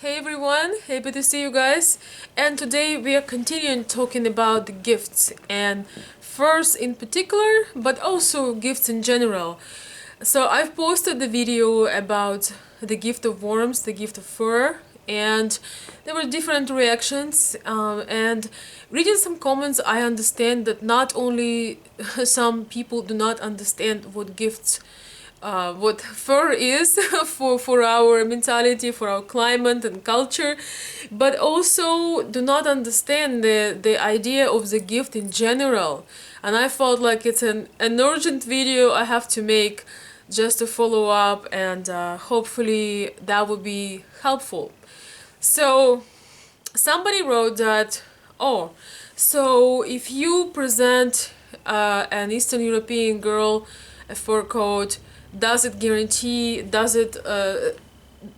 Hey everyone, happy to see you guys. And today we are continuing talking about the gifts and furs in particular, but also gifts in general. So I've posted the video about the gift of worms, the gift of fur, and there were different reactions. And reading some comments, I understand that not only some people do not understand what fur is for our mentality, for our climate and culture, but also do not understand the idea of the gift in general. And I felt like it's an urgent video I have to make just to follow up, and hopefully that would be helpful. So somebody wrote that, oh, so if you present an Eastern European girl a fur coat, does it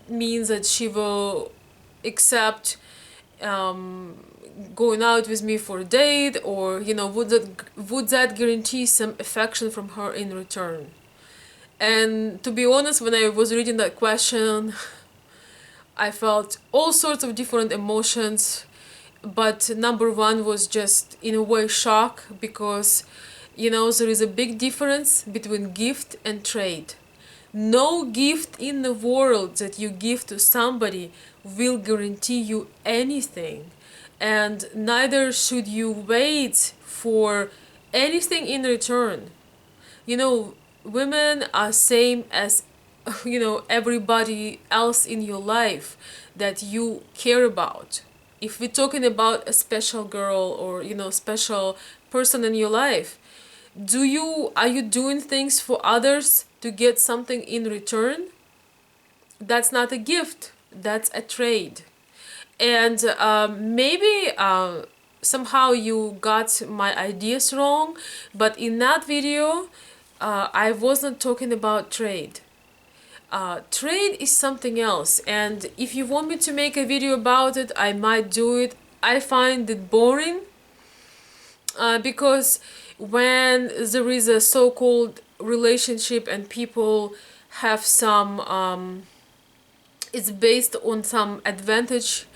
mean that she will accept um, going out with me for a date, or would that guarantee some affection from her in return? And to be honest, when I was reading that question, I felt all sorts of different emotions, but number one was just in a way shock, because there is a big difference between gift and trade. No gift in the world that you give to somebody will guarantee you anything, and neither should you wait for anything in return. you know Women are same as everybody else in your life that you care about. If we're talking about a special girl, or special person in your life, are you doing things for others to get something in return? That's not a gift, that's a trade. And maybe somehow you got my ideas wrong, but in that video I wasn't talking about trade. Trade is something else, and if you want me to make a video about it, I might do it. I find it boring, because when there is a so-called relationship and people have some it's based on some advantage,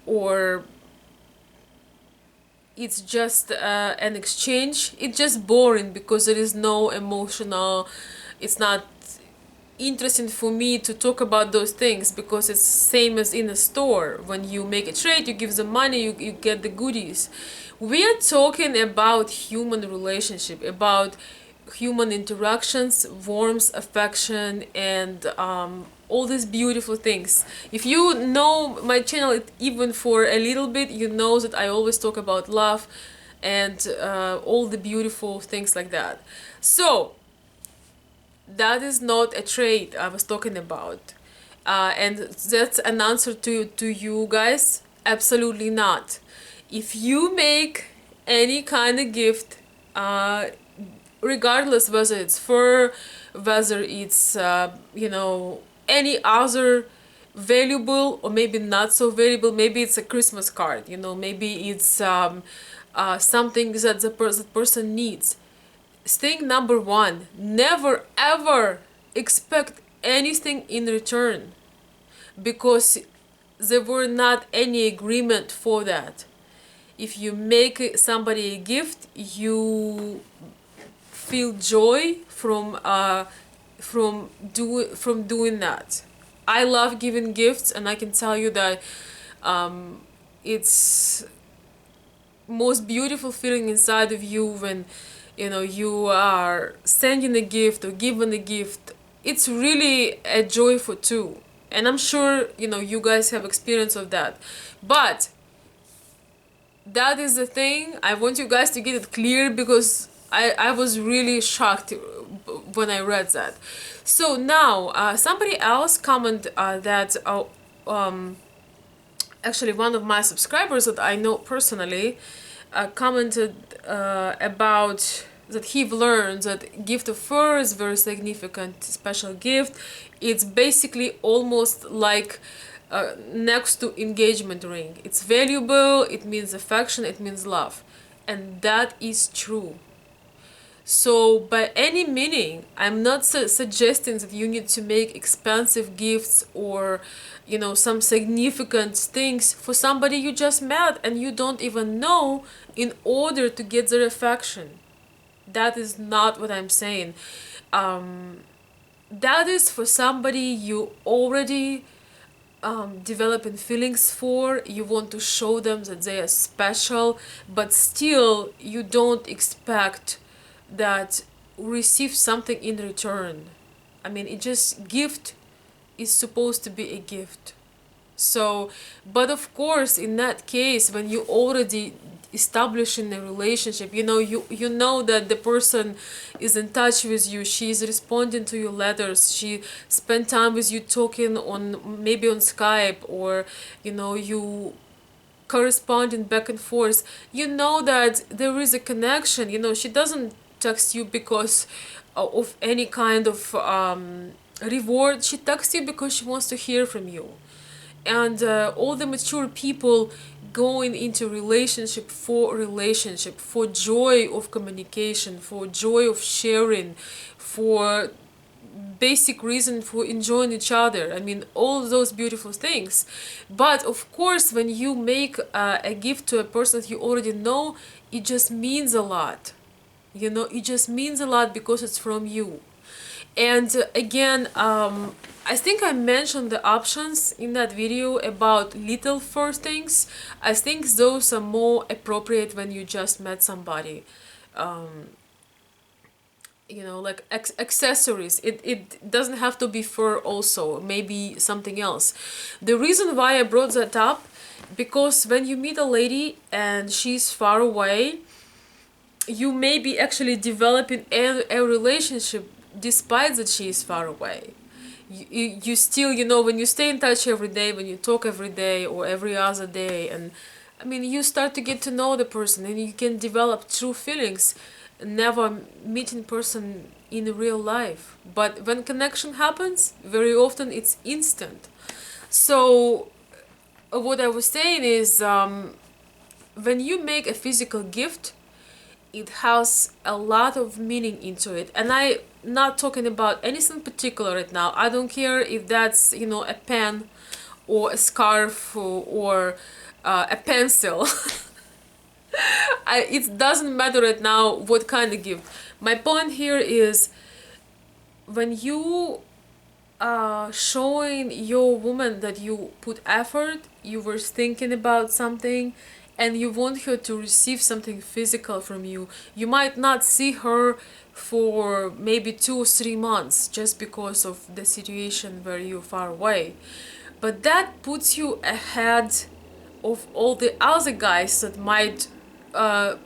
or it's just an exchange, it's just boring, because there is no emotional, it's not interesting for me to talk about those things, because it's same as in a store. When you make a trade, you give the money, you get the goodies. We are talking about human relationship, about human interactions, warmth, affection, and all these beautiful things. If you know my channel even for a little bit, you know that I always talk about love and all the beautiful things like that. So that is not a trade I was talking about. And that's an answer to you guys. Absolutely not. If you make any kind of gift, regardless whether it's fur, whether it's any other valuable or maybe not so valuable, maybe it's a Christmas card, maybe it's something that the person needs. Thing number one, never ever expect anything in return, because there were not any agreement for that. If you make somebody a gift, you feel joy from doing that. I love giving gifts, and I can tell you that it's most beautiful feeling inside of you when you are sending a gift or giving a gift. It's really a joyful too, and I'm sure you guys have experience of that. But that is the thing, I want you guys to get it clear, because I was really shocked when I read that. So now somebody else commented that actually one of my subscribers that I know personally commented about that he've learned that gift of fur is very significant, special gift. It's basically almost like next to engagement ring. It's valuable, it means affection, it means love. And that is true. So, by any meaning, I'm not suggesting that you need to make expensive gifts or, some significant things for somebody you just met and you don't even know in order to get their affection. That is not what I'm saying. Um, that is for somebody you already developing feelings for. You want to show them that they are special, but still you don't expect that receive something in return. I mean, it just gift is supposed to be a gift. So, but of course, in that case, when you already establishing a relationship, you know that the person is in touch with you, she's responding to your letters, she spent time with you talking on maybe on Skype, or you corresponding back and forth, you know that there is a connection. She doesn't text you because of any kind of reward. She texts you because she wants to hear from you. And all the mature people going into relationship for joy of communication, for joy of sharing, for basic reason for enjoying each other. I mean, all those beautiful things. But of course, when you make a gift to a person that you already know, it just means a lot. It just means a lot because it's from you. And again, I think I mentioned the options in that video about little first things. I think those are more appropriate when you just met somebody. Um, like accessories. It doesn't have to be fur also, maybe something else. The reason why I brought that up, because when you meet a lady and she's far away, you may be actually developing a relationship despite that she is far away. You still, when you stay in touch every day, when you talk every day or every other day, and I mean, you start to get to know the person and you can develop true feelings, never meet in person in real life. But when connection happens, very often it's instant. So, what I was saying is, when you make a physical gift, it has a lot of meaning into it. And I not talking about anything particular right now. I don't care if that's, a pen or a scarf or a pencil. It doesn't matter right now what kind of gift. My point here is, when you showing your woman that you put effort, you were thinking about something, and you want her to receive something physical from you. You might not see her for maybe 2 or 3 months just because of the situation where you're far away. But that puts you ahead of all the other guys that might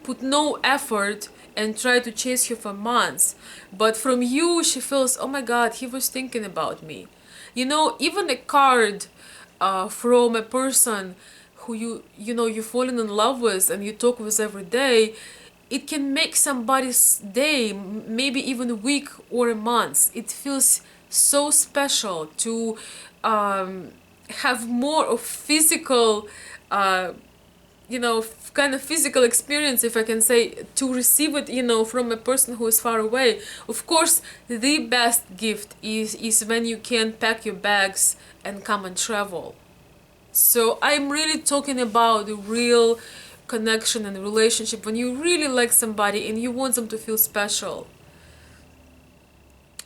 put no effort and try to chase you for months. But from you, she feels, oh my God, he was thinking about me. Even a card from a person who you fallen in love with and you talk with every day, it can make somebody's day, maybe even a week or a month. It feels so special to have more of physical kind of physical experience, if I can say, to receive it, from a person who is far away. Of course, the best gift is when you can pack your bags and come and travel. So I'm really talking about the real connection and relationship, when you really like somebody and you want them to feel special.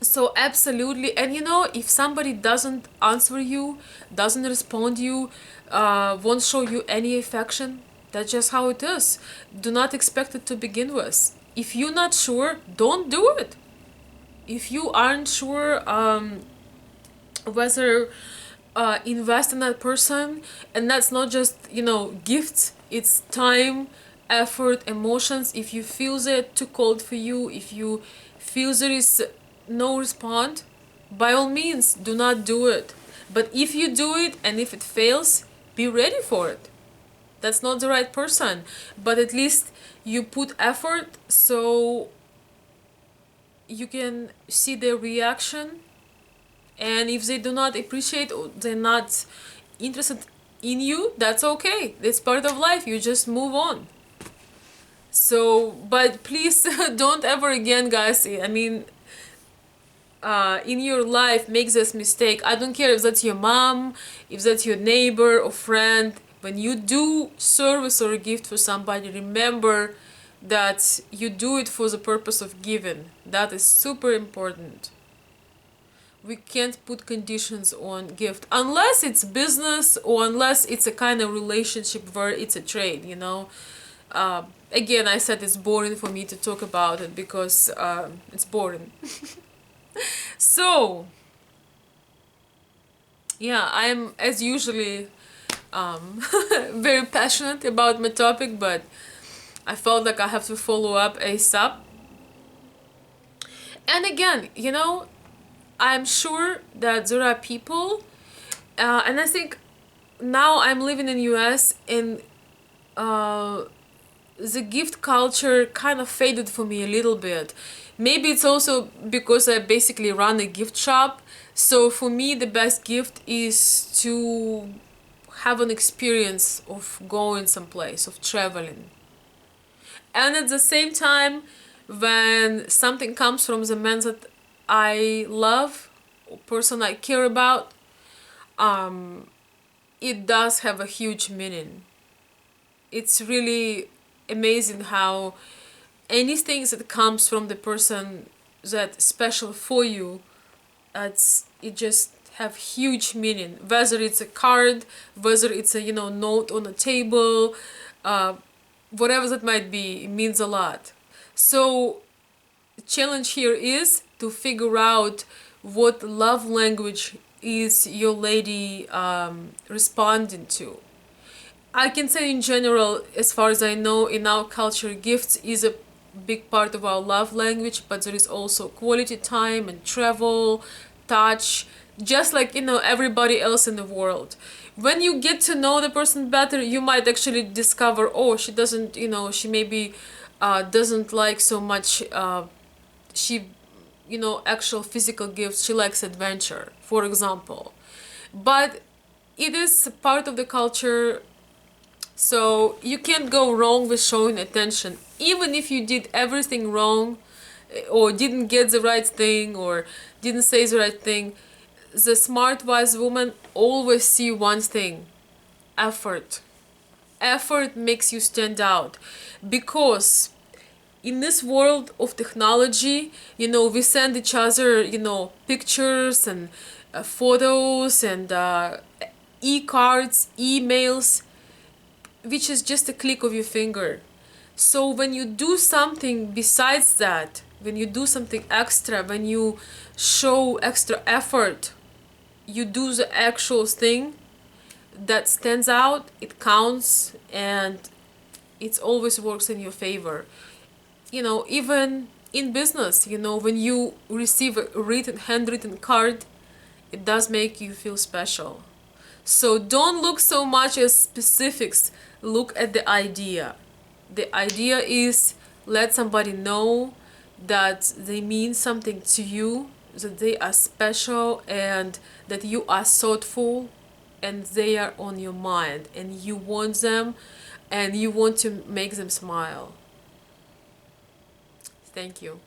So absolutely. And if somebody doesn't answer you, doesn't respond you, won't show you any affection, that's just how it is. Do not expect it to begin with. If you're not sure, don't do it. If you aren't sure whether invest in that person, and that's not just gifts, it's time, effort, emotions. If you feel it too cold for you, if you feel there is no response, by all means do not do it. But if you do it and if it fails, be ready for it. That's not the right person, but at least you put effort, so you can see their reaction. And if they do not appreciate or they're not interested in you, that's okay. It's part of life. You just move on. So, but please don't ever again, guys. I mean, in your life make this mistake. I don't care if that's your mom, if that's your neighbor or friend. When you do service or a gift for somebody, remember that you do it for the purpose of giving. That is super important. We can't put conditions on gift unless it's business or unless it's a kind of relationship where it's a trade, you know. Again, I said it's boring for me to talk about it because it's boring. So, yeah, I'm as usually very passionate about my topic, but I felt like I have to follow up ASAP. And again, you know, I'm sure that there are people, and I think now I'm living in US and uh, the gift culture kind of faded for me a little bit. Maybe it's also because I basically run a gift shop. So for me, the best gift is to have an experience of going someplace, of traveling. And at the same time, when something comes from the man that I love, or person I care about, it does have a huge meaning. It's really amazing how anything that comes from the person that's special for you, it just have huge meaning. Whether it's a card, whether it's a note on a table, uh, whatever that might be, it means a lot. So the challenge here is to figure out what love language is your lady responding to. I can say in general, as far as I know, in our culture, gifts is a big part of our love language, but there is also quality time and travel, touch, just like everybody else in the world. When you get to know the person better, you might actually discover, oh, she doesn't, she maybe doesn't like so much. She, actual physical gifts. She likes adventure, for example. But it is part of the culture, so you can't go wrong with showing attention. Even if you did everything wrong or didn't get the right thing or didn't say the right thing, the smart wise woman always see one thing: effort. Effort makes you stand out because in this world of technology, we send each other, pictures and photos and e-cards, emails, which is just a click of your finger. So when you do something besides that, when you do something extra, when you show extra effort, you do the actual thing that stands out, it counts, and it always works in your favor. Even in business, when you receive a handwritten card, it does make you feel special. So don't look so much at specifics, look at the idea. The idea is let somebody know that they mean something to you, that they are special, and that you are thoughtful, and they are on your mind, and you want them, and you want to make them smile. Thank you.